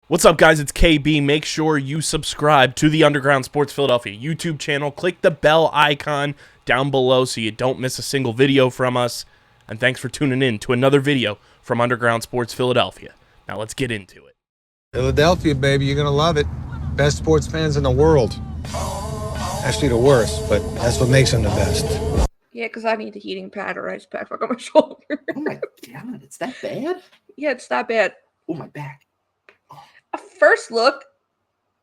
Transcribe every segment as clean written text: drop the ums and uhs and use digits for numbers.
What's up, guys? It's KB. Make sure you subscribe to the Underground Sports Philadelphia YouTube channel. Click the bell icon down below so you don't miss a single video from us. And thanks for tuning in to another video from Underground Sports Philadelphia. Now let's get into it. Philadelphia, baby, you're gonna love it. Best sports fans in the world. Actually, the worst, but that's what makes them the best. Yeah, because I need a heating pad or ice pack on my shoulder. Oh my god, it's that bad? Yeah, it's that bad. Oh, my back. At first look,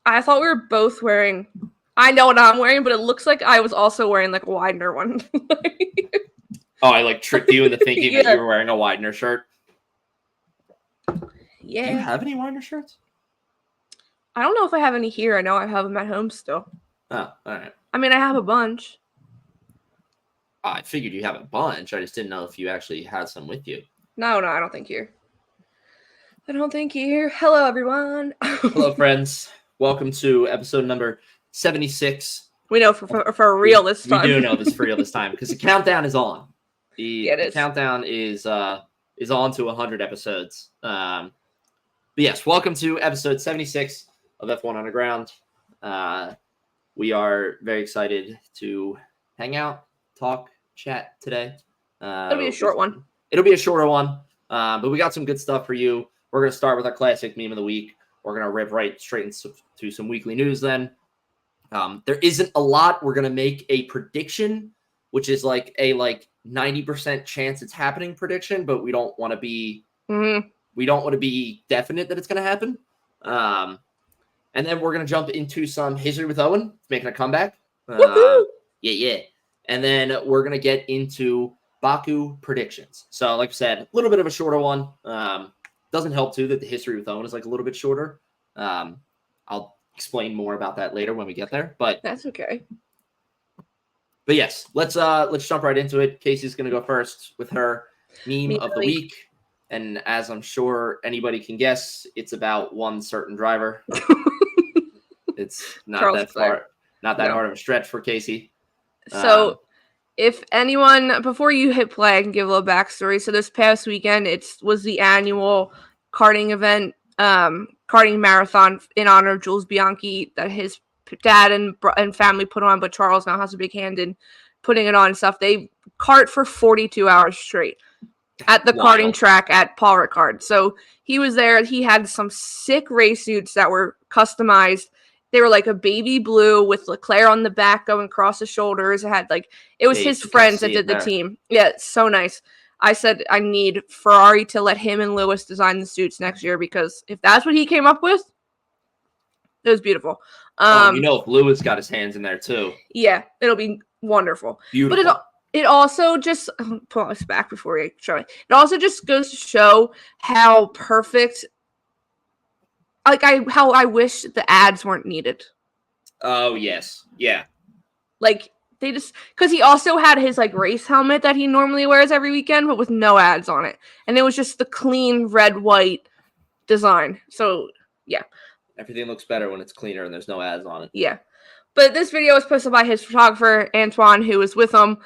I thought we were both wearing. I know what I'm wearing, but it looks like I was also wearing like a Widener one. Oh, I like tricked you into thinking Yeah. that you were wearing a Widener shirt. Yeah. Do you have any Widener shirts? I don't know if I have any here. I know I have them at home still. Oh, all right. I mean, I have a bunch. I figured you have a bunch. I just didn't know if you actually had some with you. No, I don't think here. I don't think here. Hello, everyone. Hello, friends. Welcome to episode number 76. We know for real this time. We do know this for real this time because the countdown is on. The It is. countdown is on to 100 episodes. But yes, welcome to episode 76 of F1 Underground. We are very excited to hang out, talk, chat today. It'll be a short one. It'll be a shorter one, but we got some good stuff for you. We're going to start with our classic meme of the week. We're going to rip right straight into some weekly news then. There isn't a lot. We're going to make a prediction, which is like a 90% chance it's happening prediction, but we don't want to be we don't want to be definite that it's going to happen. And then we're going to jump into some history with Owen, making a comeback. Yeah. And then we're going to get into Baku predictions. So like I said, a little bit of a shorter one. Doesn't help too that the history with Owen is like a little bit shorter. I'll explain more about that later when we get there. But That's okay. But yes, let's jump right into it. Casey's going to go first with her meme of the week. And as I'm sure anybody can guess, it's about one certain driver. It's not Charles that far, not that hard of a stretch for Casey. So, if anyone, before you hit play, I can give a little backstory. So this past weekend, was the annual karting event, karting marathon in honor of Jules Bianchi that his dad and family put on, but Charles now has a big hand in putting it on and stuff. They kart for 42 hours straight at the karting track at Paul Ricard. So he was there. He had some sick race suits that were customized. They were like a baby blue with Leclerc on the back going across the shoulders. It was his friends that did the team. Yeah, it's so nice. I said I need Ferrari to let him and Lewis design the suits next year because if that's what he came up with, it was beautiful. If Lewis got his hands in there too. Yeah, it'll be wonderful. Beautiful. But it also just pull this back before we show it. It also just goes to show how perfect. How I wish the ads weren't needed. Oh, yes. Yeah. Like, they just... Because he also had his, race helmet that he normally wears every weekend, but with no ads on it. And it was just the clean red-white design. So, yeah. Everything looks better when it's cleaner and there's no ads on it. Yeah. But this video was posted by his photographer, Antoine, who was with him.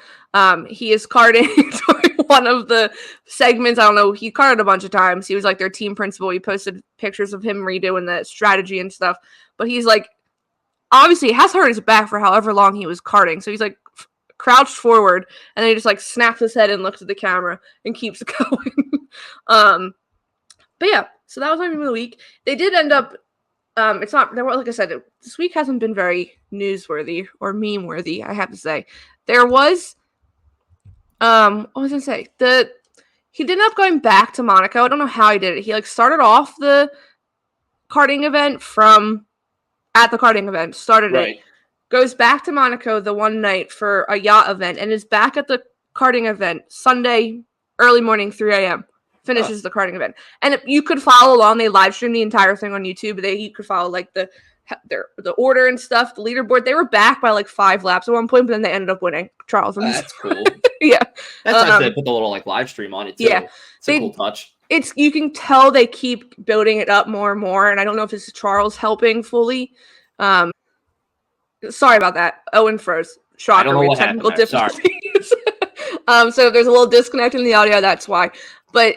He is karting during one of the segments. I don't know. He karted a bunch of times. He was their team principal. He posted pictures of him redoing the strategy and stuff. But he's obviously he has hurt his back for however long he was karting. So he's crouched forward and then he just snaps his head and looks at the camera and keeps going. But yeah, so that was my meme of the week. They did end up. It's not. Like I said, this week hasn't been very newsworthy or meme-worthy. I have to say, there was. What was I gonna say? He did end up going back to Monaco. I don't know how he did it. He started off the karting event at the karting event. Started Right. it, goes back to Monaco the one night for a yacht event, and is back at the karting event Sunday early morning, 3 a.m. Finishes the karting event, and you could follow along. They live streamed the entire thing on YouTube. You could follow the order and stuff, the leaderboard. They were back by 5 laps at one point, but then they ended up winning. Charles, That's cool. yeah, That's nice they put the little live stream on it too. Yeah, it's a cool touch. You can tell they keep building it up more and more, and I don't know if this is Charles helping fully. Sorry about that. Owen froze. Shocker. I don't know what technical happened there. difficulties. So if there's a little disconnect in the audio, that's why. But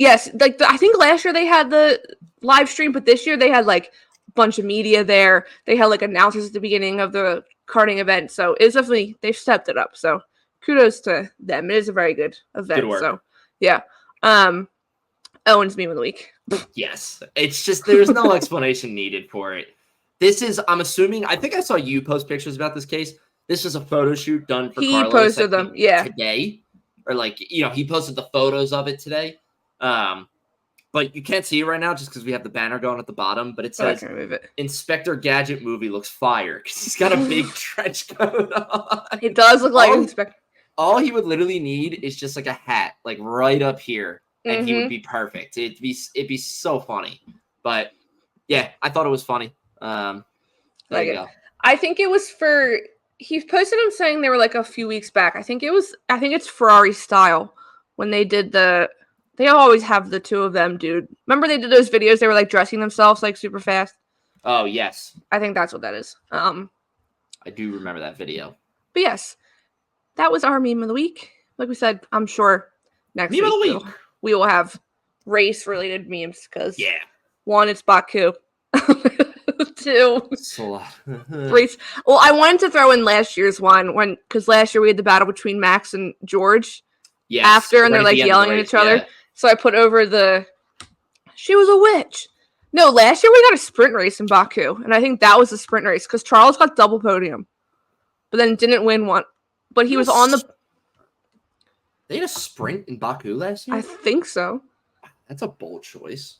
Yes, like I think last year they had the live stream, but this year they had like a bunch of media there. They had like announcers at the beginning of the karting event, so it's definitely they've stepped it up. So kudos to them. It is a very good event. Good work. So yeah. Owen's meme of the week. Yes, it's just there's no explanation needed for it. This is, I'm assuming, I think I saw you post pictures about this case. This is a photo shoot done for He Carlos, posted I think, them, yeah. today, or like he posted the photos of it today. But you can't see it right now just because we have the banner going at the bottom. But it says Inspector Gadget movie looks fire because he's got a big trench coat on. It does look like Inspector. All he would literally need is just like a hat, like right up here, and he would be perfect. It'd be so funny. But yeah, I thought it was funny. There you go. I think it was for he posted them saying they were like a few weeks back. I think it's Ferrari style when they did they always have the two of them, dude. Remember they did those videos they were like dressing themselves like super fast? Oh, yes. I think that's what that is. I do remember that video. But yes, that was our meme of the week. Like we said, I'm sure next week we will have race related memes because one, it's Baku. Two, race. Well, I wanted to throw in last year's one because last year we had the battle between Max and George. Yes, after, and they're like yelling at each other. Yeah. So I put over she was a witch. No, last year we got a sprint race in Baku, and I think that was a sprint race because Charles got double podium, but then didn't win one. But he was on the. They had a sprint in Baku last year? I think so. That's a bold choice.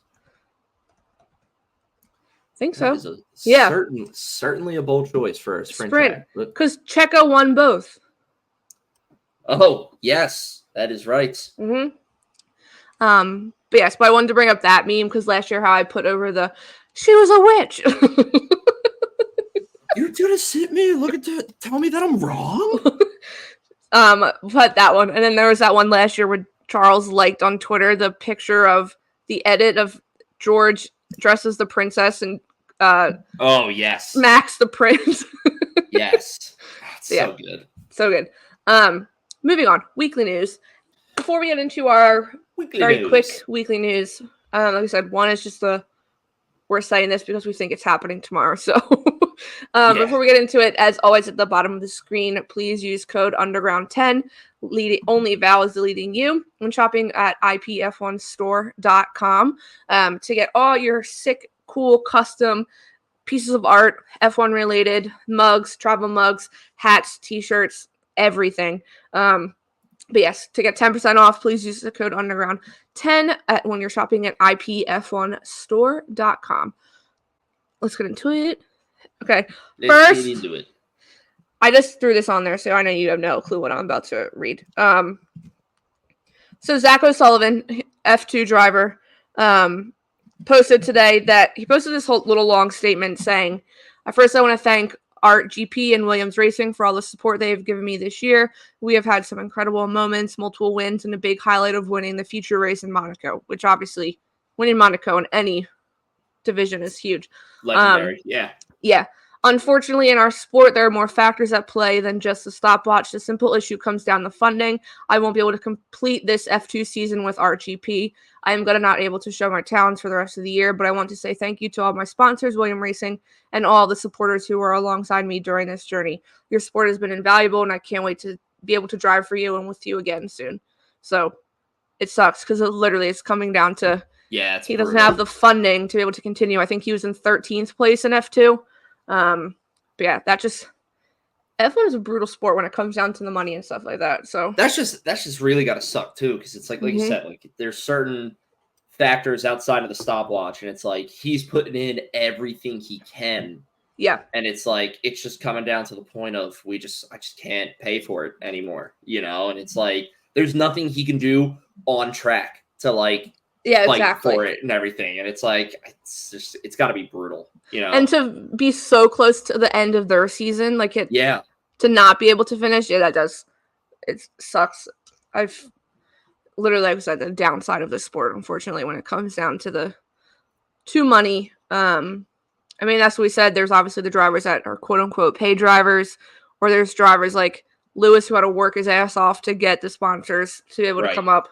I think so. Certainly a bold choice for a sprint. Because Checo won both. Oh, yes. That is right. Mm-hmm. But yes, but I wanted to bring up that meme because last year how I put over she was a witch. You're gonna sit me and tell me that I'm wrong? But that one. And then there was that one last year where Charles liked on Twitter the picture of the edit of George dressed as the princess and oh yes. Max the prince. Yes. So good. So good. Moving on. Weekly news. Before we get into our quick weekly news, like I said, one is just we're saying this because we think it's happening tomorrow. So before we get into it, as always at the bottom of the screen, please use code underground10. Only Val is deleting you when shopping at ipf1store.com to get all your sick, cool, custom pieces of art, F1 related, mugs, travel mugs, hats, t-shirts, everything. But yes, to get 10% off, please use the code underground10 when you're shopping at ipf1store.com. Let's get into it. Okay. First, I just threw this on there, so I know you have no clue what I'm about to read. So Zach O'Sullivan, F2 driver, posted today that he posted this whole little long statement saying, first I want to thank Art GP and Williams Racing for all the support they have given me this year. We have had some incredible moments, multiple wins, and a big highlight of winning the future race in Monaco, which obviously winning Monaco in any division is huge. Legendary, Yeah. Unfortunately, in our sport, there are more factors at play than just the stopwatch. The simple issue comes down to funding. I won't be able to complete this F2 season with RGP. I am going to not able to show my talents for the rest of the year, but I want to say thank you to all my sponsors, William Racing, and all the supporters who are alongside me during this journey. Your support has been invaluable, and I can't wait to be able to drive for you and with you again soon. So it sucks because it's coming down to he doesn't have the funding to be able to continue. I think he was in 13th place in F2. But yeah, F1 is a brutal sport when it comes down to the money and stuff like that. So that's just really got to suck too, because it's like you said, like there's certain factors outside of the stopwatch, and it's like he's putting in everything he can. Yeah, and it's like it's just coming down to the point of I just can't pay for it anymore, and it's like there's nothing he can do on track to fight for it and everything, and it's like it's got to be brutal, And to be so close to the end of their season, to not be able to finish, that does. It sucks. I've literally, like I said, the downside of the sport, unfortunately, when it comes down to money. I mean, that's what we said. There's obviously the drivers that are quote unquote paid drivers, or there's drivers like Lewis who had to work his ass off to get the sponsors to be able to come up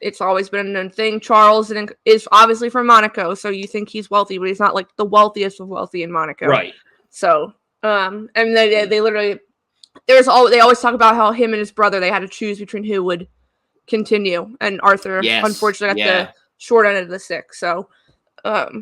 It's always been a known thing. Charles is obviously from Monaco, so you think he's wealthy, but he's not like the wealthiest of wealthy in Monaco. Right. So, and they literally, they always talk about how him and his brother, they had to choose between who would continue, and Arthur unfortunately got the short end of the stick. So, but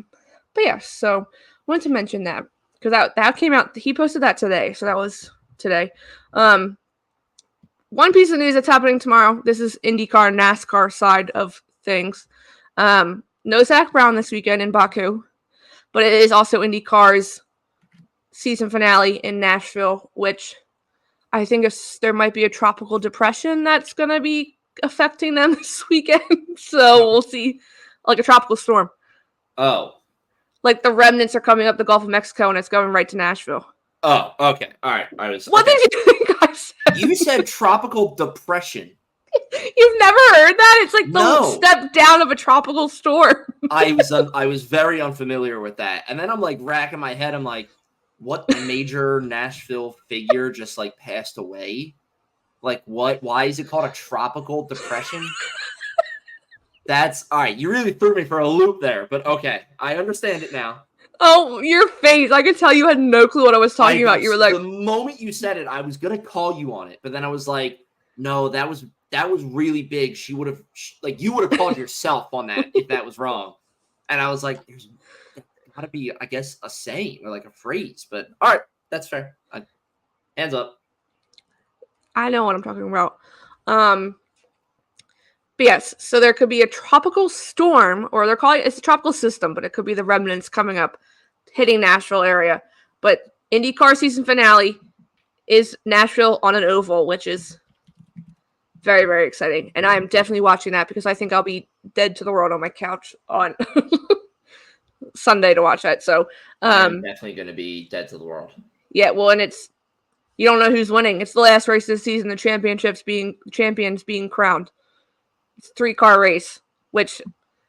yeah, so I wanted to mention that because that came out. He posted that today, so that was today. One piece of news that's happening tomorrow. This is IndyCar, NASCAR side of things. No Zach Brown this weekend in Baku, but it is also IndyCar's season finale in Nashville, which I think there might be a tropical depression that's going to be affecting them this weekend. So we'll see, like a tropical storm. Oh. Like the remnants are coming up the Gulf of Mexico and it's going right to Nashville. Oh, okay. All right. What did you think I said? You said tropical depression. You've never heard that? It's like the step down of a tropical storm. I was very unfamiliar with that. And then I'm like racking my head. I'm like, what major Nashville figure just like passed away? Like what? Why is it called a tropical depression? That's all right. You really threw me for a loop there, but okay. I understand it now. Oh, your face. I could tell you had no clue what I was talking about. You were like, the moment you said it, I was going to call you on it. But then I was like, no, that was really big. She would have, like, you would have called yourself on that if that was wrong. And I was like, there's got to be, I guess, a saying or like a phrase. But all right, that's fair. Hands up. I know what I'm talking about. But yes, so there could be a tropical storm, or they're calling it's a tropical system, but it could be the remnants coming up, hitting Nashville area. But IndyCar season finale is Nashville on an oval, which is very, very exciting. And I am definitely watching that because I think I'll be dead to the world on my couch on Sunday to watch that. So I'm definitely going to be dead to the world. Yeah, well, and you don't know who's winning. It's the last race this season. The champions being crowned. It's a 3-car race, which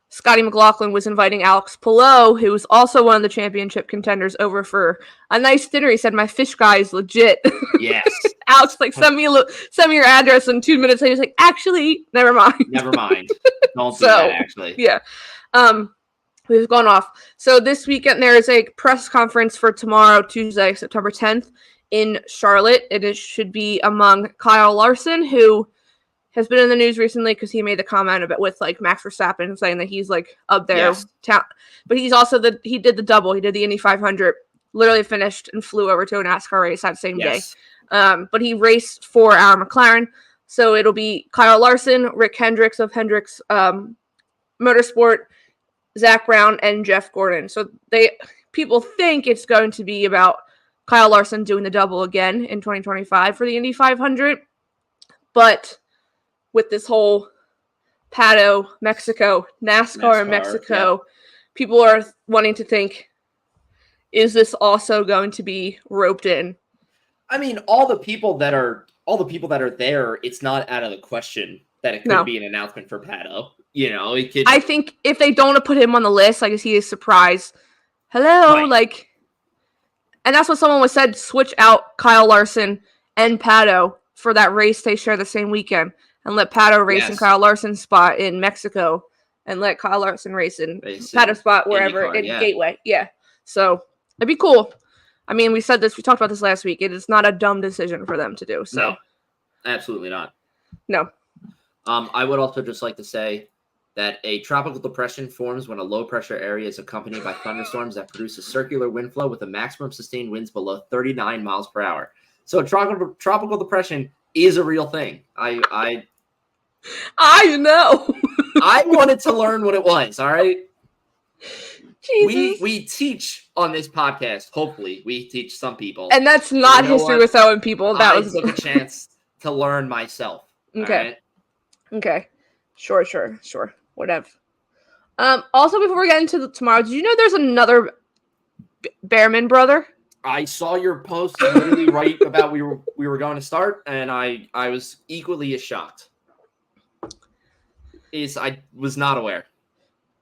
Scotty McLaughlin was inviting Alex Palou, who was also one of the championship contenders, over for a nice dinner. He said, "My fish guy is legit." Yes. Alex like send me your address, and 2 minutes later he's like, "Actually, never mind." Don't do that. Actually, yeah. We've gone off. So this weekend there is a press conference for tomorrow, Tuesday, September 10th, in Charlotte. It should be among Kyle Larson, who has been in the news recently because he made the comment about with like Max Verstappen saying that he's like up there. Yes. But he's also he did the double. He did the Indy 500, literally finished and flew over to a NASCAR race that same day. But he raced for our McLaren. So it'll be Kyle Larson, Rick Hendricks of Hendricks Motorsport, Zach Brown, and Jeff Gordon. So people think it's going to be about Kyle Larson doing the double again in 2025 for the Indy 500. But with this whole Pato, Mexico, NASCAR in Mexico, people are wanting to think, is this also going to be roped in? I mean, all the people that are there, it's not out of the question that it could be an announcement for Pato. You know, it could. I think if they don't put him on the list, I guess he is surprised. Hello, right. And that's what someone was said. Switch out Kyle Larson and Pato for that race they share the same weekend, and let Pato race in Kyle Larson's spot in Mexico, and let Kyle Larson race in Pato's spot wherever in Gateway. Yeah, so it'd be cool. I mean, we talked about this last week. It is not a dumb decision for them to do. So, no, absolutely not. No. I would also just like to say that a tropical depression forms when a low-pressure area is accompanied by thunderstorms that produce a circular wind flow with a maximum sustained winds below 39 miles per hour. So a tropical depression is a real thing. I know. I wanted to learn what it was, all right? Jesus. We teach on this podcast. Hopefully, we teach some people. And that's not history with Owen, people. I took a chance to learn myself. Okay. Right? Okay. Sure. Whatever. Also, before we get into tomorrow, did you know there's another Behrman brother? I saw your post literally right about we were going to start, and I was equally as shocked. I was not aware.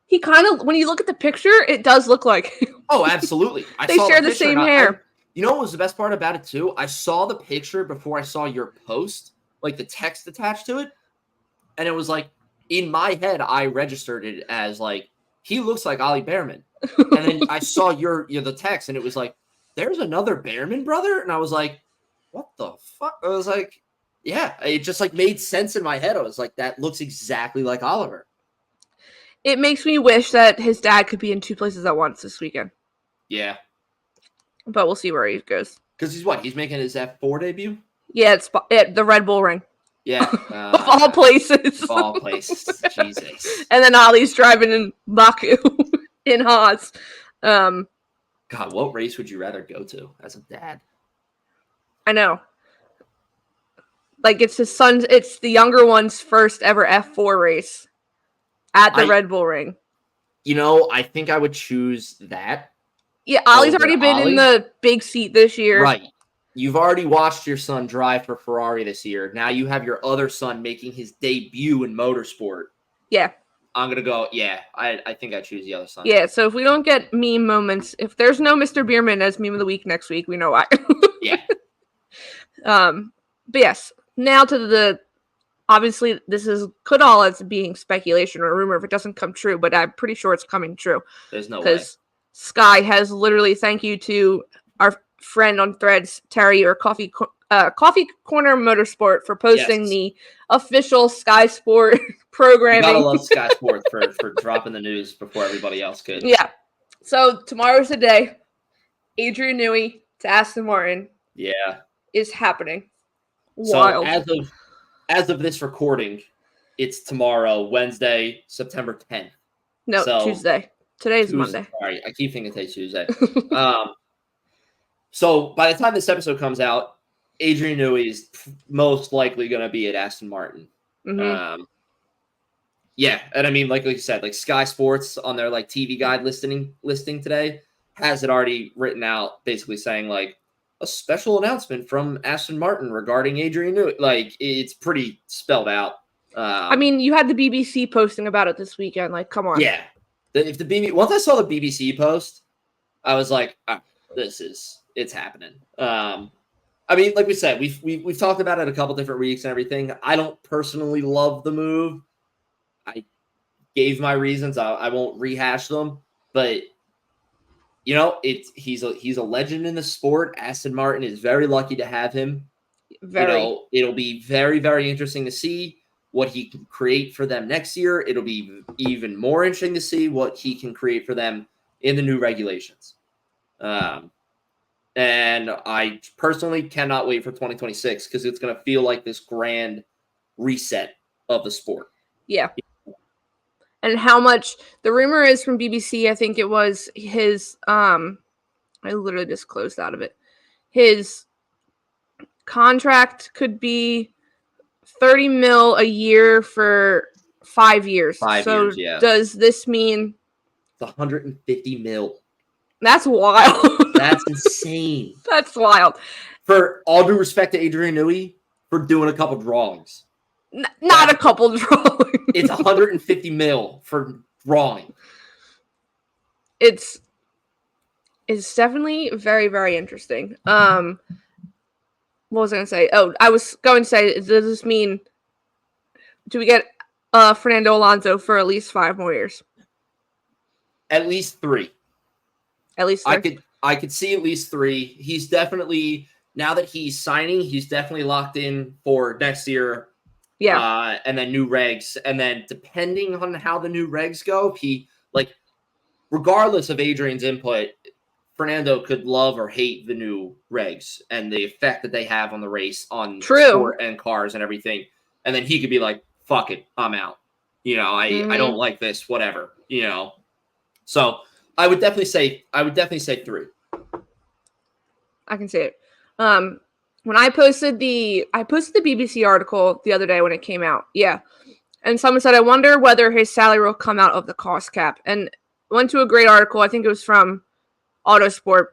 He kind of, when you look at the picture, it does look like. Oh, absolutely. They share the same hair. You know what was the best part about it too? I saw the picture before I saw your post, like the text attached to it, and it was like, in my head, I registered it as like, he looks like Ollie Behrman. And then I saw the text, and it was like, there's another Behrman brother? And I was like, what the fuck? I was like, yeah, it just like made sense in my head. I was like, that looks exactly like Oliver. It makes me wish that his dad could be in 2 places at once this weekend. Yeah. But we'll see where he goes. Because he's making his F4 debut? Yeah, it's at the Red Bull Ring. Yeah. Of all places. Of all places. Jesus. And then Ollie's driving in Baku in Haas. God, what race would you rather go to as a dad? I know. Like, it's the younger one's first ever F4 race at the Red Bull Ring. You know, I think I would choose that. Yeah, Ollie's already been in the big seat this year. Right. You've already watched your son drive for Ferrari this year. Now you have your other son making his debut in motorsport. Yeah. I'm going to go, I think I choose the other son. Yeah, so if we don't get meme moments, if there's no Mr. Bierman as meme of the week next week, we know why. Yeah. But yes, now to obviously this could all as being speculation or rumor if it doesn't come true, but I'm pretty sure it's coming true. There's no way. Because Sky has literally, thank you to our friend on Threads, Terry, or Coffee Corner Motorsport, for posting the official Sky Sport programming. You gotta love Sky Sport for dropping the news before everybody else could. Yeah. So tomorrow's the day. Adrian Newey to Aston Martin. Yeah. Is happening. Wild. So as of this recording, it's tomorrow, Wednesday, September 10th. No, Tuesday. Today's Monday. Sorry, I keep thinking today's Tuesday. So by the time this episode comes out, Adrian Newey is most likely going to be at Aston Martin. Mm-hmm. Yeah, and I mean, like you said, like Sky Sports on their like TV guide listing today has it already written out, basically saying like a special announcement from Aston Martin regarding Adrian Newey. Like, it's pretty spelled out. I mean, you had the BBC posting about it this weekend. Like, come on. Yeah, once I saw the BBC post, I was like, it's happening. I mean, like we said, we've talked about it a couple different weeks and everything. I don't personally love the move. I gave my reasons. I won't rehash them, but you know, he's a legend in the sport. Aston Martin is very lucky to have him. It'll be very, very interesting to see what he can create for them next year. It'll be even more interesting to see what he can create for them in the new regulations. And I personally cannot wait for 2026 because it's going to feel like this grand reset of the sport. Yeah. And how much the rumor is from BBC, I think it was his, I literally just closed out of it. His contract could be 30 mil a year for 5 years. 5 years, yeah. Does this mean it's 150 mil? That's wild. That's insane. That's wild. For all due respect to Adrian Newey for doing a couple drawings. Not a couple drawings. It's 150 mil for drawing. It's definitely very, very interesting. What was I going to say? Oh, I was going to say, does this mean, do we get Fernando Alonso for at least 5 more years? At least 3. At least 3? I could see at least 3. He's definitely, now that he's signing, he's definitely locked in for next year. Yeah. And then new regs. And then depending on how the new regs go, he, like, regardless of Adrian's input, Fernando could love or hate the new regs and the effect that they have on the race, on sport and cars and everything. And then he could be like, fuck it, I'm out. You know, I don't like this, whatever, you know. So I would definitely say 3. I can see it. When I posted the BBC article the other day when it came out. Yeah. And someone said, I wonder whether his salary will come out of the cost cap. And went to a great article. I think it was from Autosport.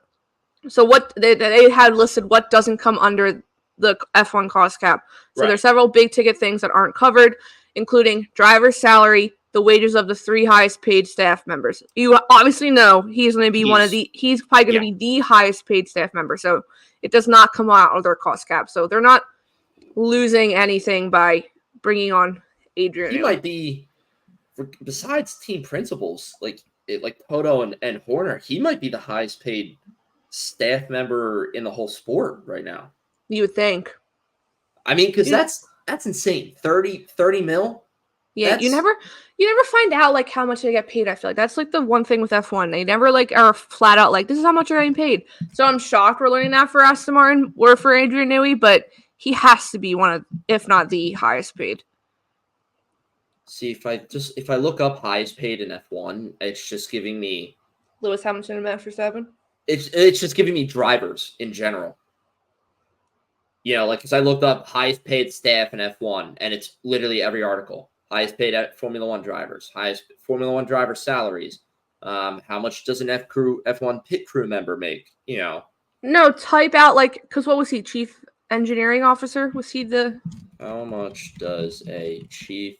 So what they had listed what doesn't come under the F1 cost cap. So there's several big ticket things that aren't covered, including driver's salary, the wages of the 3 highest paid staff members. You obviously know he's going to be he's probably going to be the highest paid staff member. So it does not come out of their cost cap. So they're not losing anything by bringing on Adrian. He might be besides team principals, like Toto and Horner, he might be the highest paid staff member in the whole sport right now. You would think. I mean, because that's insane. 30 mil. Yeah, you never find out like how much they get paid. I feel like that's like the one thing with F1. They never like are flat out like this is how much they're getting paid. So I'm shocked we're learning that for Aston Martin or for Adrian Newey, but he has to be one of, if not the highest paid. See, if I look up highest paid in F1, it's just giving me Lewis Hamilton and MaxVerstappen. It's just giving me drivers in general. You know, like because I looked up highest paid staff in F1, and it's literally every article. Highest paid Formula One drivers, highest Formula One driver salaries. How much does an F1 pit crew member make? You know, no, type out like because what was he? Chief engineering officer? Was he the? How much does a chief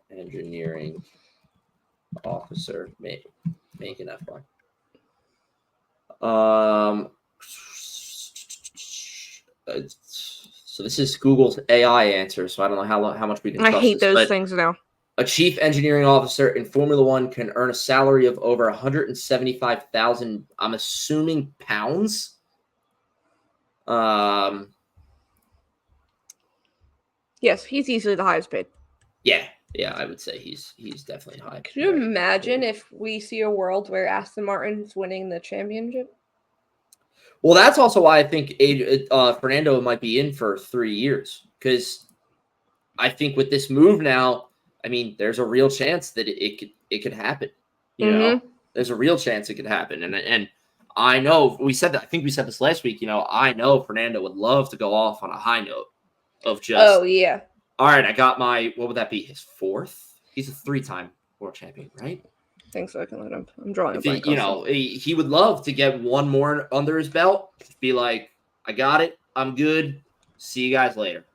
engineering officer make in F1? So this is Google's AI answer, so I don't know how much we can trust I hate this, those things now. A chief engineering officer in Formula One can earn a salary of over 175,000, I'm assuming pounds. Yes, he's easily the highest paid. Yeah, I would say he's definitely high. Could you imagine if we see a world where Aston Martin's winning the championship? Well, that's also why I think Fernando might be in for 3 years, because I think with this move now, I mean, there's a real chance that it could happen. You know, there's a real chance it could happen, and I know we said that. I think we said this last week. You know, I know Fernando would love to go off on a high note of just. Oh yeah. All right, I got my. What would that be? His 4th. He's a 3-time world champion, right? I think so. I can let him. I'm drawing. He would love to get one more under his belt. Be like, I got it. I'm good. See you guys later.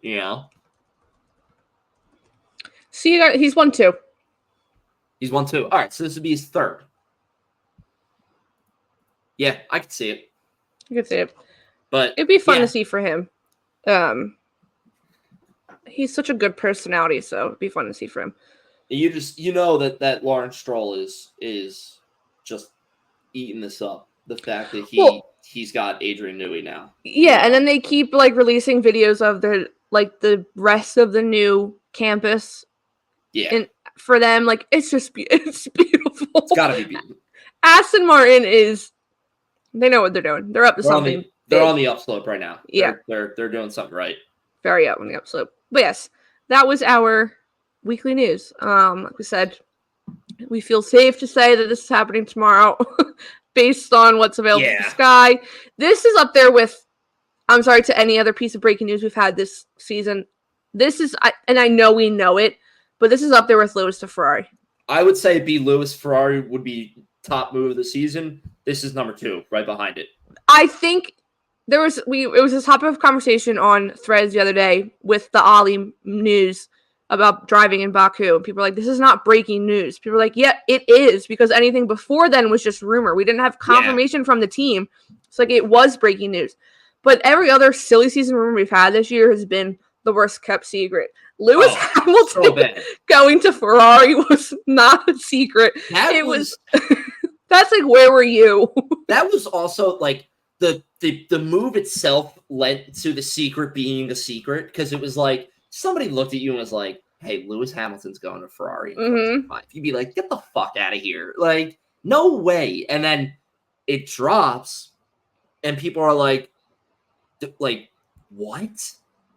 You know. See you guys. He's won 2. He's won 2. All right, so this would be his 3rd. Yeah, I could see it. You could see it, but it'd be fun to see for him. He's such a good personality, so it'd be fun to see for him. You know that Lawrence Stroll is just eating this up. The fact that he's got Adrian Newey now. Yeah, and then they keep like releasing videos of the rest of the new campus. Yeah. And for them, like it's beautiful. It's gotta be beautiful. Aston Martin they know what they're doing. They're up to something. They're on the upslope right now. Yeah. They're doing something right. Very up on the upslope. But yes, that was our weekly news. Like we said, we feel safe to say that this is happening tomorrow based on what's available to Sky. This is up there with, I'm sorry, to any other piece of breaking news we've had this season. This is, and I know we know it, but this is up there with Lewis to Ferrari. I would say Lewis Ferrari would be top move of the season. This is number 2, right behind it. I think it was a topic of conversation on Threads the other day with the Ali news about driving in Baku. And people are like, this is not breaking news. People are like, yeah, it is, because anything before then was just rumor. We didn't have confirmation from the team. It's like it was breaking news. But every other silly season rumor we've had this year has been the worst kept secret. Lewis Hamilton going to Ferrari was not a secret. That's like, where were you? That was also like the move itself led to the secret being a secret, because it was like somebody looked at you and was like, hey, Lewis Hamilton's going to Ferrari in 2025. You'd be like, get the fuck out of here. Like, no way. And then it drops and people are like what?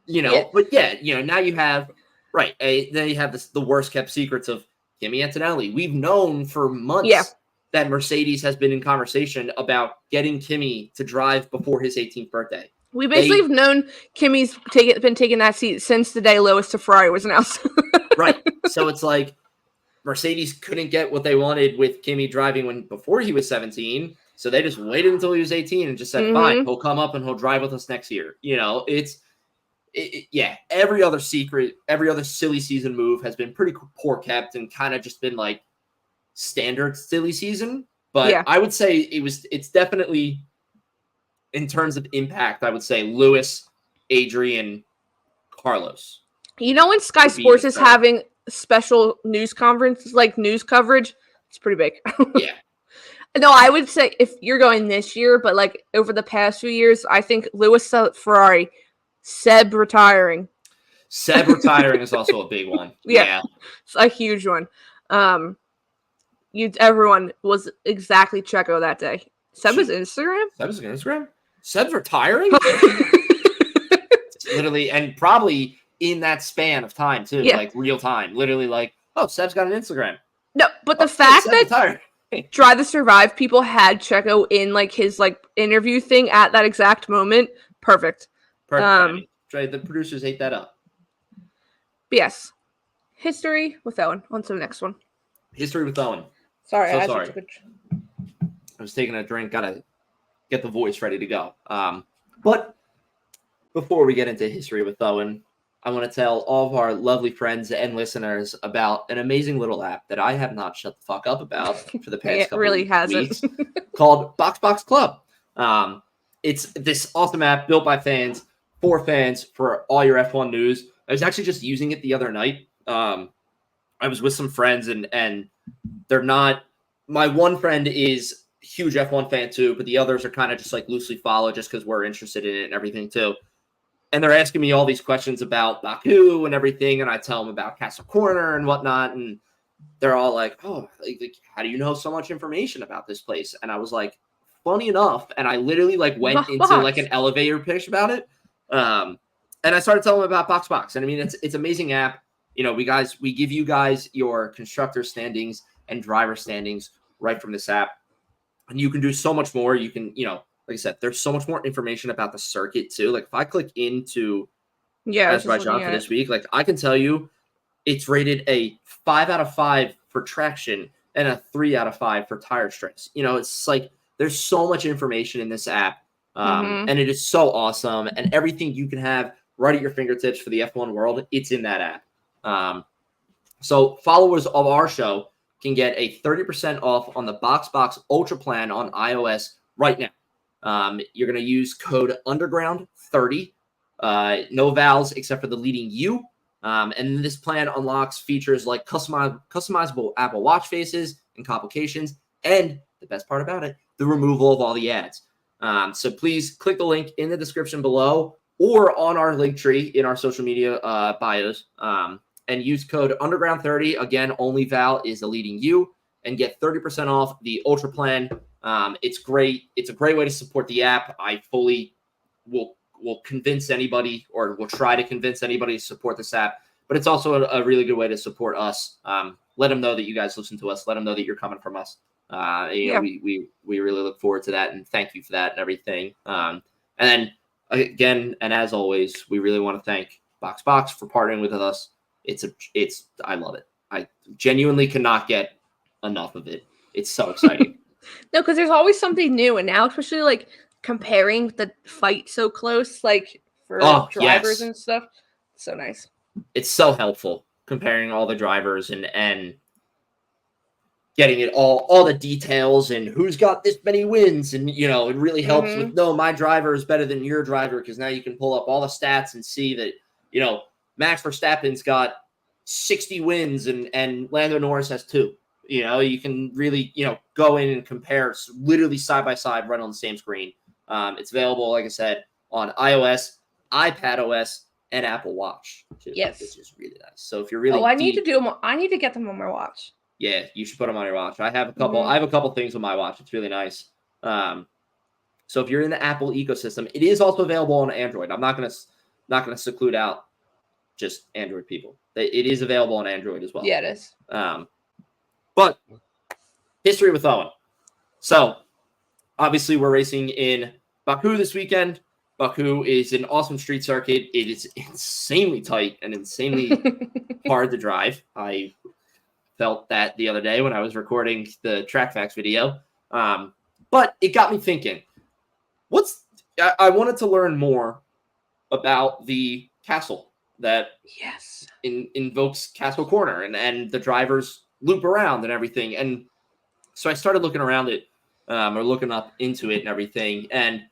You know, but now you have, right. Then you have the worst kept secrets of Kimi Antonelli. We've known for months that Mercedes has been in conversation about getting Kimi to drive before his 18th birthday. We basically have known Kimi's been taking that seat since the day Lewis to Ferrari was announced. Right. So it's like Mercedes couldn't get what they wanted with Kimi driving before he was 17. So they just waited until he was 18 and just said, fine, he'll come up and he'll drive with us next year. You know, every other secret, every other silly season move has been pretty poor kept and kind of just been like standard silly season. But I would say it's definitely, in terms of impact, I would say Lewis, Adrian, Carlos. You know, when Sky Sports is having special news conference, like news coverage. It's pretty big. Yeah. No, I would say if you're going this year, but like over the past few years, I think Lewis Ferrari, Seb retiring. Seb retiring is also a big one. Yeah. It's a huge one. Everyone was exactly Checo that day. Seb was Instagram? Seb's Instagram? Seb's retiring? Literally, and probably in that span of time too, like real time. Literally like, oh, Seb's got an Instagram. No, but the fact that Drive to Survive people had Checo in like his like interview thing at that exact moment, perfect. Perfect. The producers ate that up. But yes. History with Owen. On to the next one. History with Owen. Sorry, I was taking a drink, gotta get the voice ready to go. But before we get into history with Owen, I want to tell all of our lovely friends and listeners about an amazing little app that I have not shut the fuck up about for the past couple weeks called Box Club. It's this awesome app built by fans, for fans, for all your F1 news. I was actually just using it the other night. I was with some friends and they're not, my one friend is a huge F1 fan too, but the others are kind of just like loosely follow just because we're interested in it and everything too. And they're asking me all these questions about Baku and everything. And I tell them about Castle Corner and whatnot. And they're all like, oh, like, how do you know so much information about this place? And I was like, funny enough. And I literally like went into like an elevator pitch about it. And I started telling them about Box. And I mean, it's amazing app. You know, we give you guys your constructor standings and driver standings right from this app. And you can do so much more. You can, you know, like I said, there's so much more information about the circuit too. Like if I click into Azerbaijan for this week, like I can tell you it's rated a 5 out of 5 for traction and a 3 out of 5 for tire stress. You know, it's like there's so much information in this app. And it is so awesome. And everything you can have right at your fingertips for the F1 world, it's in that app. So followers of our show can get a 30% off on the Box Ultra plan on iOS right now. You're going to use code underground30, no vowels except for the leading U. And this plan unlocks features like customizable Apple Watch faces and complications. And the best part about it, the removal of all the ads. So please click the link in the description below or on our link tree in our social media bios and use code underground30. Again, only val is the leading U and get 30% off the Ultra plan. It's great. It's a great way to support the app. I fully will convince anybody or will try to convince anybody to support this app, but it's also a really good way to support us. Let them know that you guys listen to us. Let them know that you're coming from us. You know, we really look forward to that and thank you for that and everything. And then again, and as always, we really want to thank Box for partnering with us. I love it. I genuinely cannot get enough of it. It's so exciting. No, because there's always something new, and now especially like comparing the fight so close, like for drivers and stuff. So nice. It's so helpful comparing all the drivers and getting it all the details and who's got this many wins, and you know it really helps with my driver is better than your driver because now you can pull up all the stats and see that you know MaxVerstappen's got 60 wins and Lando Norris has 2. You know, you can really, you know, go in and compare literally side by side right on the same screen. It's available, like I said, on iOS, iPadOS, and Apple Watch, too, which is really nice. So if you're really I need to get them on my watch. Yeah, you should put them on your watch. I have a couple. I have a couple things on my watch. It's really nice. So if you're in the Apple ecosystem, it is also available on Android. I'm not gonna seclude out just Android people. It is available on Android as well. Yeah, it is. But history with Owen. So obviously we're racing in Baku this weekend. Baku is an awesome street circuit. It is insanely tight and insanely hard to drive. I felt that the other day when I was recording the Track Facts video. But it got me thinking, I wanted to learn more about the castle that invokes Castle Corner and the drivers loop around and everything. And so I started looking around it or looking up into it and everything. And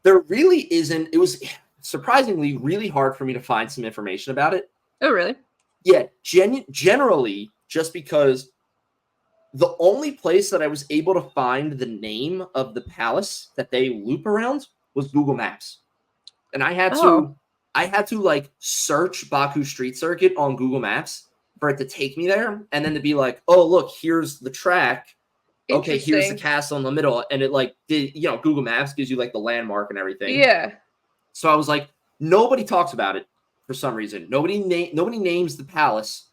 there really isn't, it was surprisingly really hard for me to find some information about it. Oh, really? Yeah, generally, just because the only place that I was able to find the name of the palace that they loop around was Google Maps. And I had to like search Baku Street Circuit on Google Maps for it to take me there, and then to be like, oh, look, here's the track. Okay, here's the castle in the middle. And it like did, Google Maps gives you like the landmark and everything. Yeah. So I was like, nobody talks about it for some reason. Nobody names the palace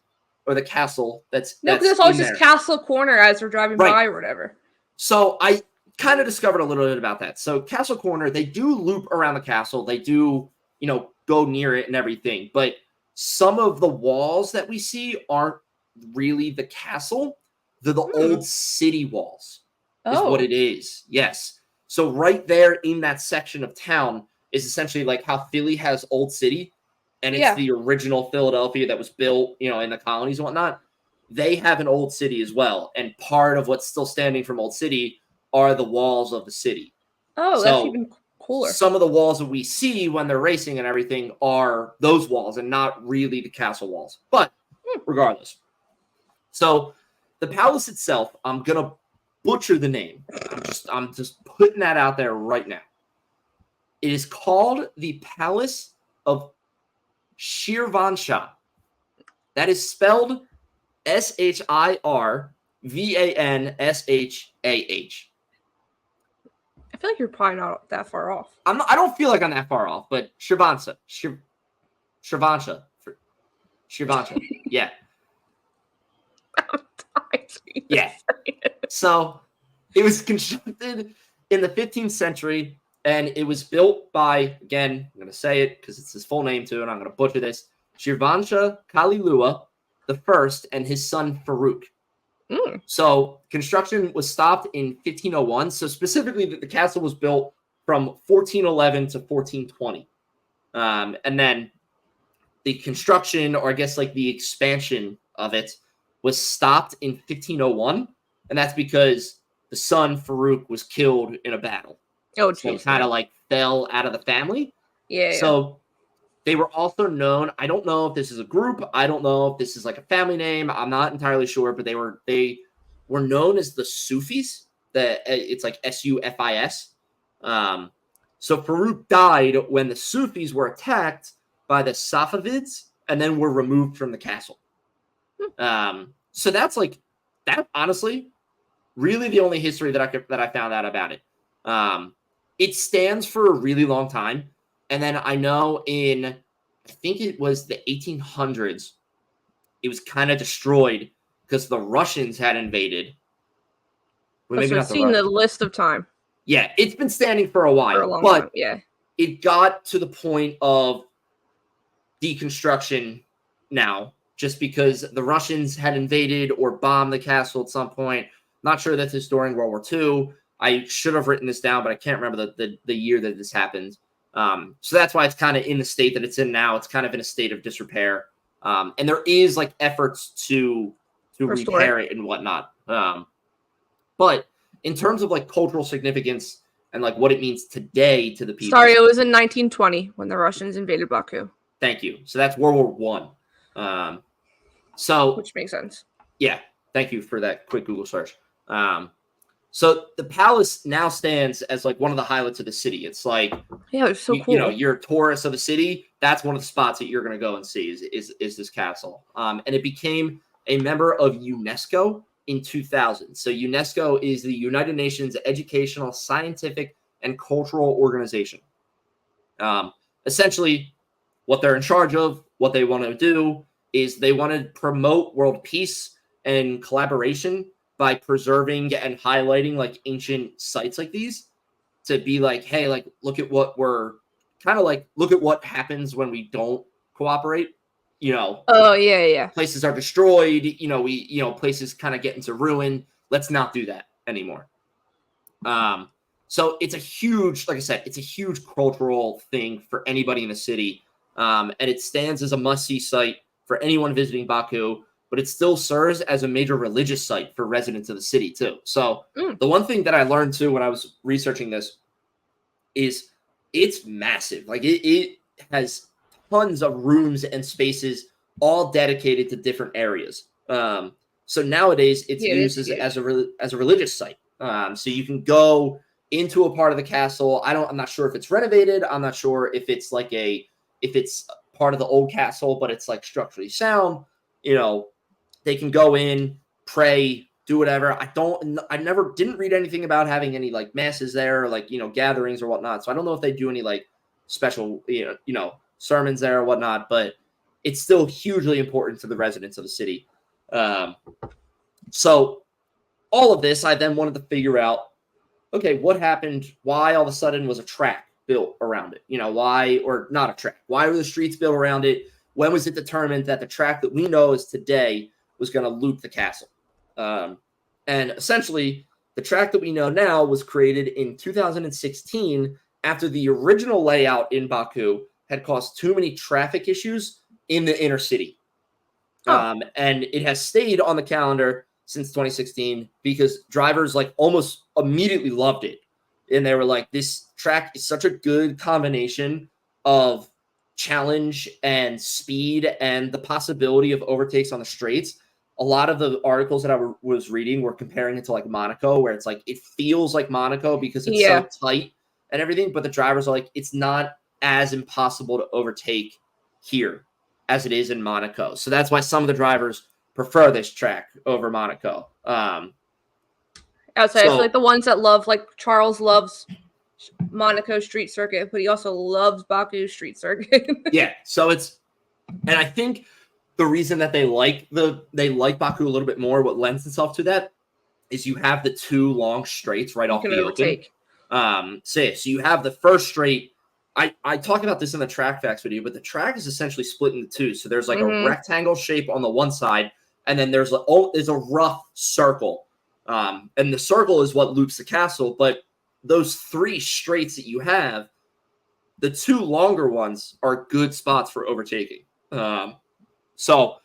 or the castle that's because it's always just Castle Corner as we're driving by or whatever. So I kind of discovered a little bit about that. So Castle Corner, they do loop around the castle. They do, go near it and everything. But some of the walls that we see aren't really the castle. They're the old city walls is what it is. Yes. So right there in that section of town is essentially like how Philly has Old City. And it's the original Philadelphia that was built, in the colonies and whatnot. They have an Old City as well. And part of what's still standing from Old City are the walls of the city. Oh, so that's even cooler. Some of the walls that we see when they're racing and everything are those walls and not really the castle walls. But regardless. So the palace itself, I'm going to butcher the name. I'm just putting that out there right now. It is called the Palace of Shirvanshah. That is spelled Shirvanshah. I feel like you're probably not that far off. I don't feel like I'm that far off, but Shirvanshah. Yeah. Yeah. So it was constructed in the 15th century, and it was built by, again, I'm going to say it because it's his full name too, and I'm going to butcher this, Shirvanshah Kalilua the first and his son Farouk. So construction was stopped in 1501. So specifically, the castle was built from 1411 to 1420. And then the construction, or I guess like the expansion of it, was stopped in 1501. And that's because the son Farouk was killed in a battle. Oh, so kind of like fell out of the family. Yeah. So they were also known. I don't know if this is a group. I don't know if this is like a family name. I'm not entirely sure, but they were known as the Sufis. It's like Sufis. So Farouk died when the Sufis were attacked by the Safavids and then were removed from the castle. So that's like that. Honestly, really the only history that I found out about it. It stands for a really long time. And then I know I think it was the 1800s, it was kind of destroyed because the Russians had invaded. Well, maybe not the list of time. Yeah, it's been standing for a while. For a long time, yeah. It got to the point of deconstruction now, just because the Russians had invaded or bombed the castle at some point. Not sure that this during World War II. I should have written this down, but I can't remember the year that this happened. So that's why it's kind of in the state that it's in now. It's kind of in a state of disrepair. And there is like efforts to repair it and whatnot. But in terms of like cultural significance and like what it means today to the people. Sorry, it was in 1920 when the Russians invaded Baku. Thank you. So that's World War I. Which makes sense. Yeah. Thank you for that quick Google search. So the palace now stands as like one of the highlights of the city. It's like, yeah, it's so cool. You're a tourist of the city. That's one of the spots that you're going to go and see is this castle. And it became a member of UNESCO in 2000. So UNESCO is the United Nations Educational, Scientific, and Cultural Organization. Essentially, what they're in charge of, what they want to do is they want to promote world peace and collaboration by preserving and highlighting like ancient sites like these to be like, hey, like, look at what look at what happens when we don't cooperate, Oh, yeah. Places are destroyed, places kind of get into ruin. Let's not do that anymore. So it's a huge, like I said, it's a huge cultural thing for anybody in the city. And it stands as a must-see site for anyone visiting Baku. But it still serves as a major religious site for residents of the city, too. So the one thing that I learned, too, when I was researching this is it's massive. Like, it has tons of rooms and spaces all dedicated to different areas. So nowadays it's used as a religious site. So you can go into a part of the castle. I'm not sure if it's renovated. I'm not sure if it's if it's part of the old castle, but it's like structurally sound. They can go in, pray, do whatever. I never didn't read anything about having any like masses there, or like, gatherings or whatnot. So I don't know if they do any like special, sermons there or whatnot, but it's still hugely important to the residents of the city. So all of this, I then wanted to figure out, okay, what happened? Why all of a sudden was a track built around it? Why, or not a track? Why were the streets built around it? When was it determined that the track that we know is today was going to loop the castle? And essentially, the track that we know now was created in 2016 after the original layout in Baku had caused too many traffic issues in the inner city. And it has stayed on the calendar since 2016 because drivers like almost immediately loved it. And they were like, this track is such a good combination of challenge and speed and the possibility of overtakes on the straights. A lot of the articles that I was reading were comparing it to like Monaco, where it's like, it feels like Monaco because it's so tight and everything. But the drivers are like, it's not as impossible to overtake here as it is in Monaco. So that's why some of the drivers prefer this track over Monaco. I feel like the ones that love, like Charles loves Monaco street circuit, but he also loves Baku street circuit. Yeah. So and I think the reason that they like Baku a little bit more, what lends itself to that, is you have the two long straights right off the overtake. So you have the first straight. I talk about this in the track facts video, but the track is essentially split into two. So there's like a rectangle shape on the one side, and then there's a rough circle. And the circle is what loops the castle. But those three straights that you have, the two longer ones are good spots for overtaking. So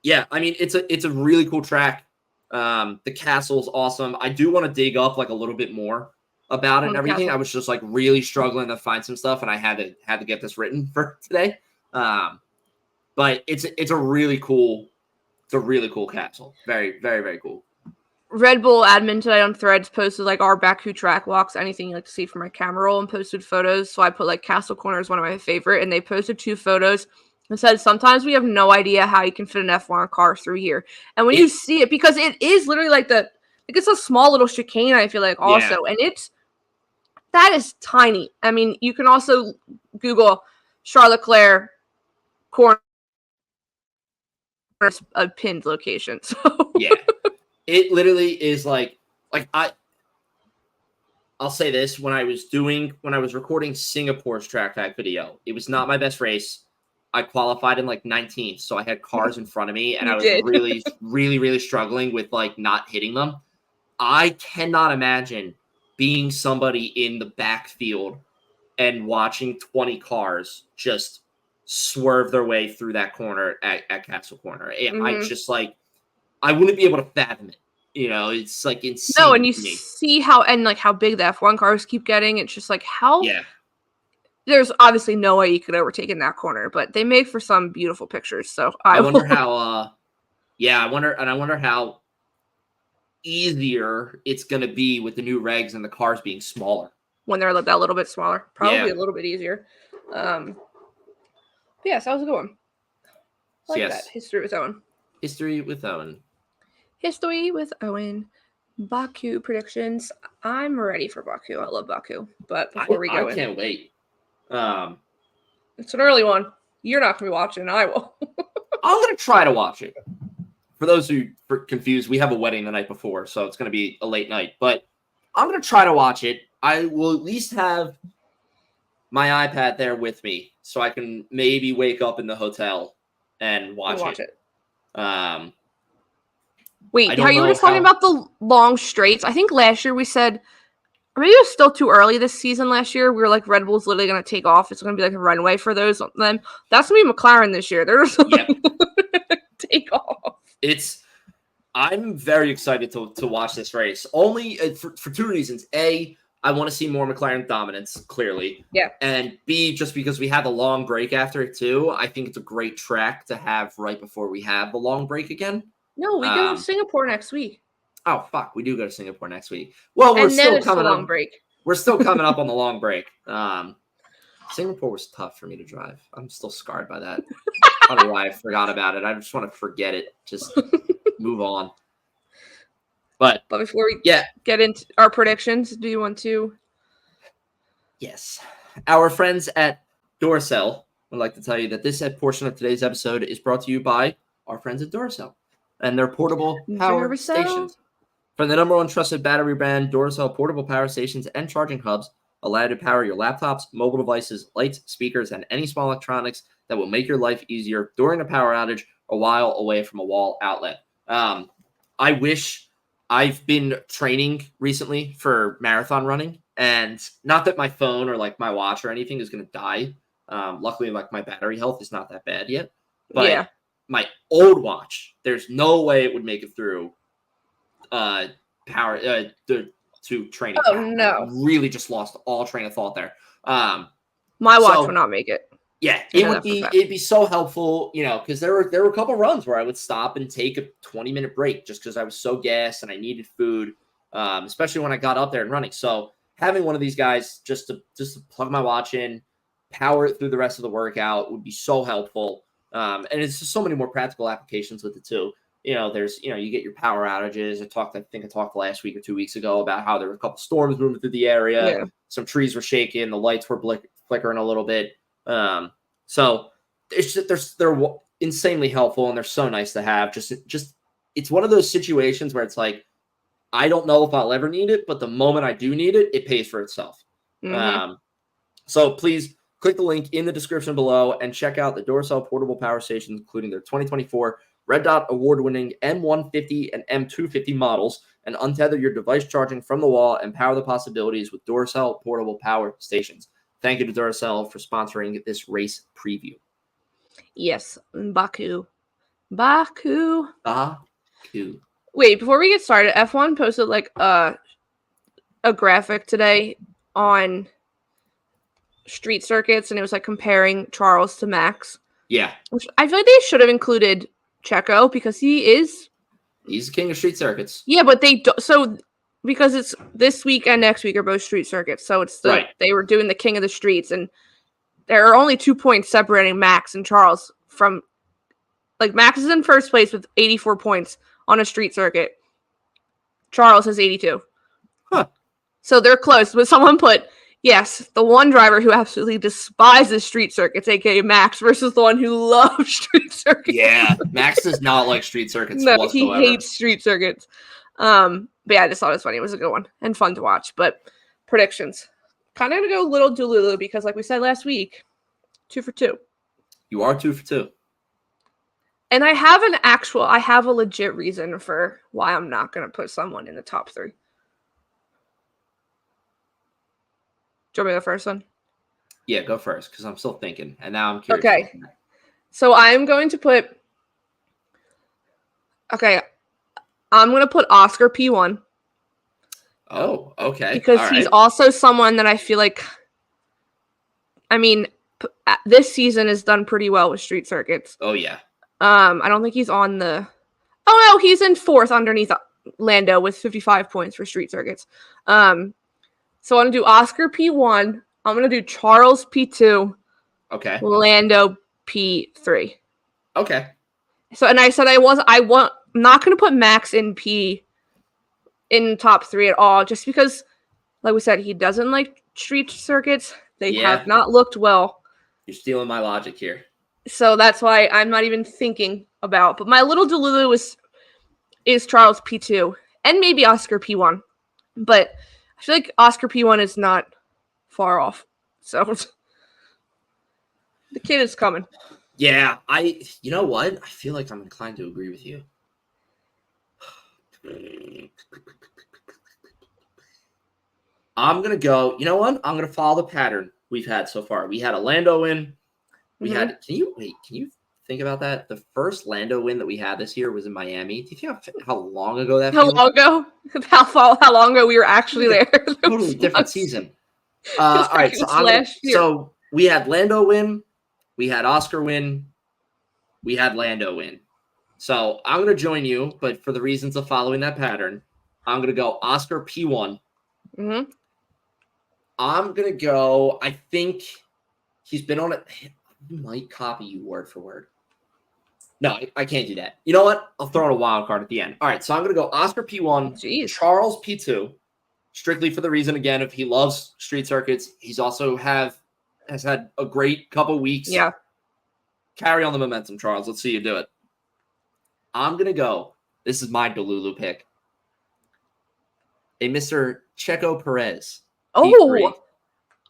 yeah, I mean, it's a really cool track. The castle's awesome. I do want to dig up like a little bit more about it and everything. I was just like really struggling to find some stuff, and I had to get this written for today. But it's a really cool castle. Very, very, very cool. Red Bull admin today on Threads posted like our Baku track walks, anything you like to see from my camera roll, and posted photos. So I put like Castle Corner is one of my favorite, and they posted 2 photos and said sometimes we have no idea how you can fit an F1 car through here. And when you see it, because it is literally like it's a small little chicane, I feel like also, and that is tiny. I mean, you can also Google Charles Leclerc corner a pinned location. So yeah. It literally is like I'll say this, when I was recording Singapore's track fact video, it was not my best race. I qualified in like 19th, so I had cars in front of me, and I was really, really, really struggling with like not hitting them. I cannot imagine being somebody in the backfield and watching 20 cars just swerve their way through that corner at Castle Corner. I just like, I wouldn't be able to fathom it. It's like insane. No, and you see how big the F1 cars keep getting. It's just like how. Yeah. There's obviously no way you could overtake in that corner, but they make for some beautiful pictures. So I wonder how. I wonder how easier it's going to be with the new regs and the cars being smaller. When they're that little bit smaller, probably a little bit easier. Yes, that was a good one. I like that. History with Owen. History with Owen. Baku predictions. I'm ready for Baku. I love Baku. But before we go I can't wait. It's an early one. You're not going to be watching. I will. I'm going to try to watch it. For those who are confused, we have a wedding the night before, so it's going to be a late night. But I'm going to try to watch it. I will at least have my iPad there with me, so I can maybe wake up in the hotel and watch it. Wait, are you just talking about the long straights? I think last year we said, or maybe it was still too early this season last year. We were like, Red Bull's literally going to take off. It's going to be like a runway for those of them. That's going to be McLaren this year. They're just take off. I'm very excited to watch this race. Only for 2 reasons. A, I want to see more McLaren dominance, clearly. Yeah. And B, just because we have a long break after it too, I think it's a great track to have right before we have the long break again. No, we go to Singapore next week. Oh, fuck. We do go to Singapore next week. Well, we're And then still it's the coming long up. break. We're still coming up on the long break. Singapore was tough for me to drive. I'm still scarred by that. I don't know why I forgot about it. I just want to forget it. Just move on. But before we get into our predictions, do you want to? Yes. Our friends at Duracell would like to tell you that this portion of today's episode is brought to you by our friends at Duracell and their portable power stations. From the #1 trusted battery brand, Duracell Portable Power Stations and charging hubs allow you to power your laptops, mobile devices, lights, speakers, and any small electronics that will make your life easier during a power outage a while away from a wall outlet. I wish I've been training recently for marathon running, and not that my phone or like my watch or anything is going to die. Luckily, like my battery health is not that bad yet. But my old watch, there's no way it would make it through to training. Oh no! I really just lost all train of thought there. My watch would not make it. Yeah, it'd be so helpful, because there were a couple runs where I would stop and take a 20-minute break just because I was so gassed and I needed food, especially when I got up there and running. So having one of these guys just to plug my watch in, power it through the rest of the workout would be so helpful. And it's just so many more practical applications with it too. There's, you get your power outages. I think I talked last week or 2 weeks ago about how there were a couple storms moving through the area. Yeah. Some trees were shaking. The lights were flickering a little bit. So they're insanely helpful and they're so nice to have. Just it's one of those situations where it's like, I don't know if I'll ever need it, but the moment I do need it, it pays for itself. Mm-hmm. So please click the link in the description below and check out the Duracell Portable Power Stations, including their 2024 Red Dot award-winning M150 and M250 models, and untether your device charging from the wall and power the possibilities with Duracell Portable Power Stations. Thank you to Duracell for sponsoring this race preview. Yes, Baku. Wait, before we get started, F1 posted like a graphic today on street circuits, and it was like comparing Charles to Max. Yeah. Which I feel like they should have included Checo because he's the king of street circuits. Yeah, but because it's this week and next week are both street circuits. So it's they were doing the king of the streets, and there are only 2 points separating Max and Charles from Max is in first place with 84 points on a street circuit. Charles has 82. Huh. So they're close. But someone put, yes, the one driver who absolutely despises street circuits, aka Max, versus the one who loves street circuits. Yeah, Max does not like street circuits whatsoever. He hates street circuits. But yeah, I just thought it was funny. It was a good one and fun to watch. But predictions. Kind of going to go a little Delulu because, like we said last week, 2 for 2. You are 2 for 2. And I have a legit reason for why I'm not going to put someone in the top 3. Do you want me to go first one? Yeah, go first because I'm still thinking. And now I'm curious. Okay. So I'm going to put... Okay. I'm going to put Oscar P1. Oh, okay. Because he's also someone that I feel like... I mean, this season has done pretty well with street circuits. Oh, yeah. I don't think he's on the... Oh, no, he's in 4th underneath Lando with 55 points for street circuits. So I'm going to do Oscar P1. I'm going to do Charles P2. Okay. Lando P3. Okay. So, and I said I'm not going to put Max in top 3 at all, just because, like we said, he doesn't like street circuits. They have not looked well. You're stealing my logic here. So that's why I'm not even thinking about. But my little Delulu is Charles P2 and maybe Oscar P1. But I feel like Oscar P1 is not far off. So the kid is coming. Yeah, you know what? I feel like I'm inclined to agree with you. I'm going to go, you know what? I'm going to follow the pattern we've had so far. We had a Lando in. We had, can you think about that, the first Lando win that we had this year was in Miami. Do you think how long ago that How feels? long ago? How long ago we were actually there? Totally different season. Feels All like right, it so was last year. so we had Lando win, we had Oscar win, we had Lando win. So I'm gonna join you, but for the reasons of following that pattern, I'm gonna go Oscar P1. Mm-hmm. I'm gonna go. I think he's been on it. I might copy you word for word. No, I can't do that. You know what? I'll throw in a wild card at the end. All right, so I'm gonna go Oscar P1, Jeez. Charles P2, strictly for the reason again if he loves street circuits. He's also has had a great couple weeks. Yeah. Carry on the momentum, Charles. Let's see you do it. I'm gonna go. This is my Delulu pick. A Mr. Checo Perez. P3.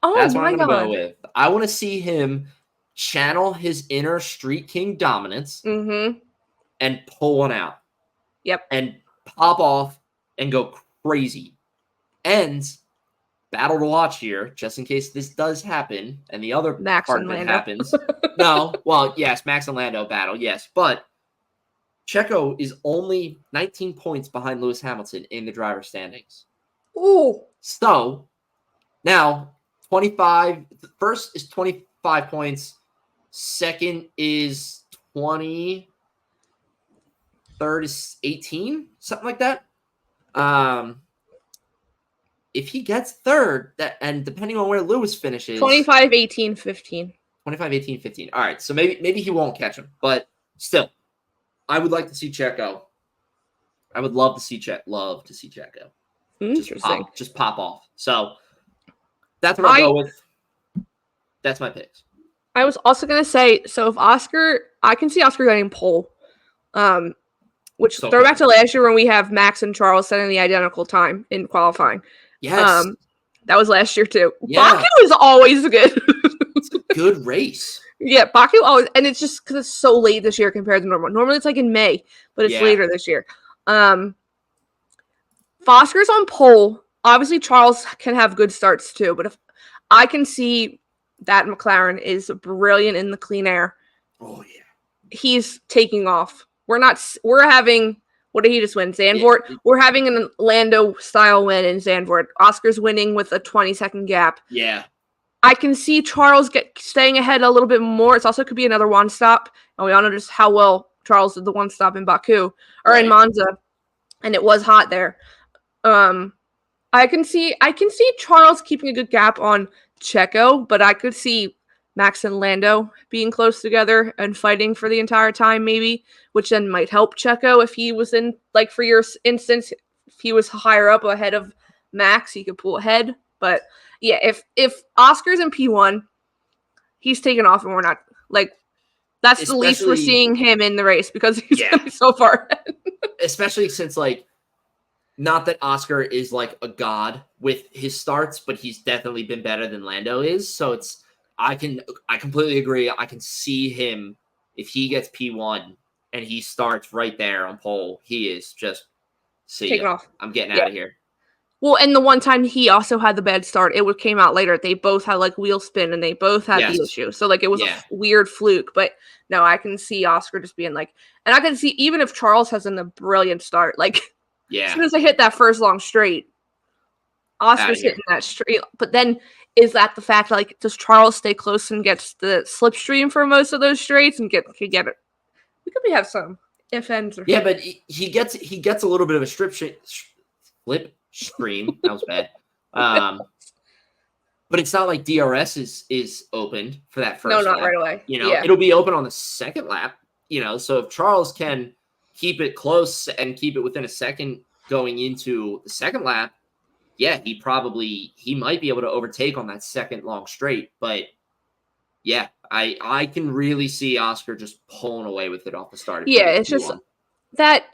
Oh That's what my I'm gonna God. go with. I want to see him channel his inner Street King dominance Mm-hmm. and pull one out. Yep. And pop off and go crazy. And battle to watch here, just in case this does happen, and the other Max part and of it Lando. happens. No, well, yes, Max and Lando battle, yes, but Checo is only 19 points behind Lewis Hamilton in the driver standings. Ooh. So now 25. First is 25 points. Second is 20. Third is 18, something like that. If he gets third, that and depending on where Lewis finishes, 25, 18, 15. 25, 18, 15. All right, so maybe he won't catch him, but still, I would like to see Checo. I would love to see Checo. Interesting. Just pop off. So that's what I'll go with. That's my picks. I was also gonna say, so if I can see Oscar getting pole. Which So throw back to last year when we have Max and Charles setting the identical time in qualifying. Yes. That was last year too. Yeah. Baku is always good. It's a good race. Yeah, Baku always, and it's just because it's so late this year compared to normal. Normally it's like in May, but it's later this year. Oscar's on pole. Obviously, Charles can have good starts too, but if I can see that McLaren is brilliant in the clean air. Oh yeah. He's taking off. We're having, what did he just win? Zandvoort. Yeah. We're having an Lando style win in Zandvoort. Oscar's winning with a 20-second gap. Yeah. I can see Charles staying ahead a little bit more. It also could be another one stop. And we all know just how well Charles did the one stop in Baku or in Monza. And it was hot there. I can see Charles keeping a good gap on Checo, but I could see Max and Lando being close together and fighting for the entire time, maybe, which then might help Checo if he was in, like, for your instance, if he was higher up ahead of Max, he could pull ahead. But yeah, if Oscar's in P1, he's taken off, and we're not, like, that's the least we're seeing him in the race because he's so far ahead. Especially since, like, not that Oscar is like a god with his starts, but he's definitely been better than Lando is. So I completely agree. I can see him if he gets P1 and he starts right there on pole. He is just taking off. I'm getting out of here. Well, and the one time he also had the bad start, it came out later. They both had like wheel spin and they both had the issue. So like it was a weird fluke. But no, I can see Oscar just being like, and I can see even if Charles has a brilliant start, like. Yeah. As soon as I hit that first long straight, Oscar's hitting that straight. But then is that the fact, like, does Charles stay close and gets the slipstream for most of those straights and can get it? We could have some if ends. Yeah, but he gets a little bit of a flip stream. That was bad. But it's not like DRS is opened for that first lap. No, not right away. You know, it'll be open on the second lap. You know, so if Charles can keep it close and keep it within a second going into the second lap, yeah, he might be able to overtake on that second long straight. But yeah, I can really see Oscar just pulling away with it off the start. Yeah, it's just that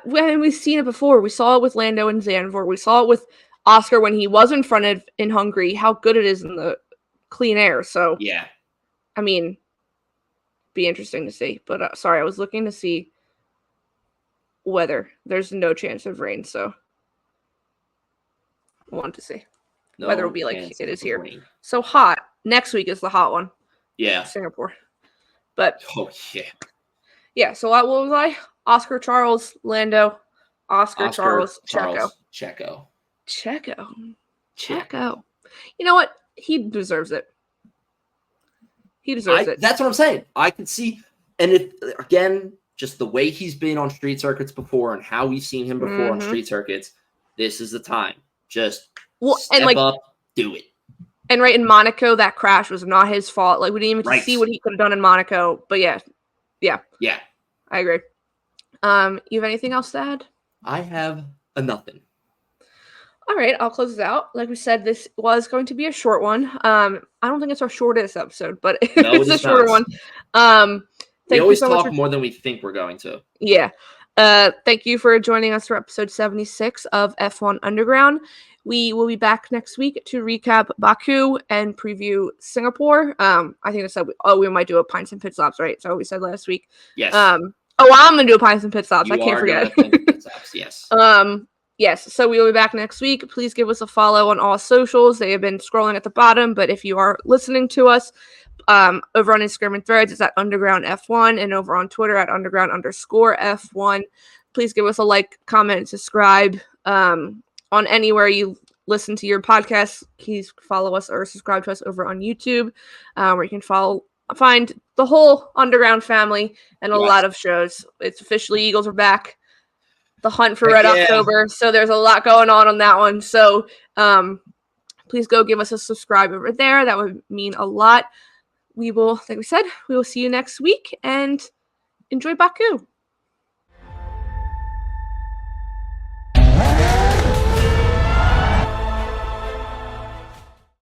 when we've seen it before. We saw it with Lando and Zandvoort. We saw it with Oscar when he was in front of in Hungary, how good it is in the clean air. So yeah, I mean, be interesting to see. But sorry, I was looking to see weather. There's no chance of rain, so I want to see. No weather will be like it is here. Rain. So hot. Next week is the hot one. Yeah. Singapore. But Oh, yeah. yeah, so what was I? Oscar Charles Lando. Oscar Charles Checo. Checo. You know what? He deserves it. He deserves it. That's what I'm saying. I can see, and if again, just the way he's been on street circuits before and how we've seen him before on street circuits, this is the time. Just step up, do it. And right in Monaco, that crash was not his fault. Like we didn't even see what he could have done in Monaco. But yeah, I agree. You have anything else to add? I have a nothing. All right, I'll close this out. Like we said, this was going to be a short one. I don't think it's our shortest episode, but it's a shorter one. We always talk more than we think we're going to. Yeah. Thank you for joining us for episode 76 of F1 Underground. We will be back next week to recap Baku and preview Singapore. I think I said we might do a Pints and Pit Stops, right? So we said last week. Yes. I'm gonna do a Pints and Pit Stops. I can't forget. Pit Stops, yes. Yes, so we will be back next week. Please give us a follow on all socials. They have been scrolling at the bottom, but if you are listening to us over on Instagram and Threads, it's at Underground F1, and over on Twitter at Underground_F1. Please give us a like, comment, and subscribe on anywhere you listen to your podcasts. Please follow us or subscribe to us over on YouTube, where you can find the whole Underground family and a lot of shows. It's officially Eagles are back. The hunt for Red October. So there's a lot going on that one. So please go give us a subscribe over there. That would mean a lot. We will, like we said, we will see you next week and enjoy Baku.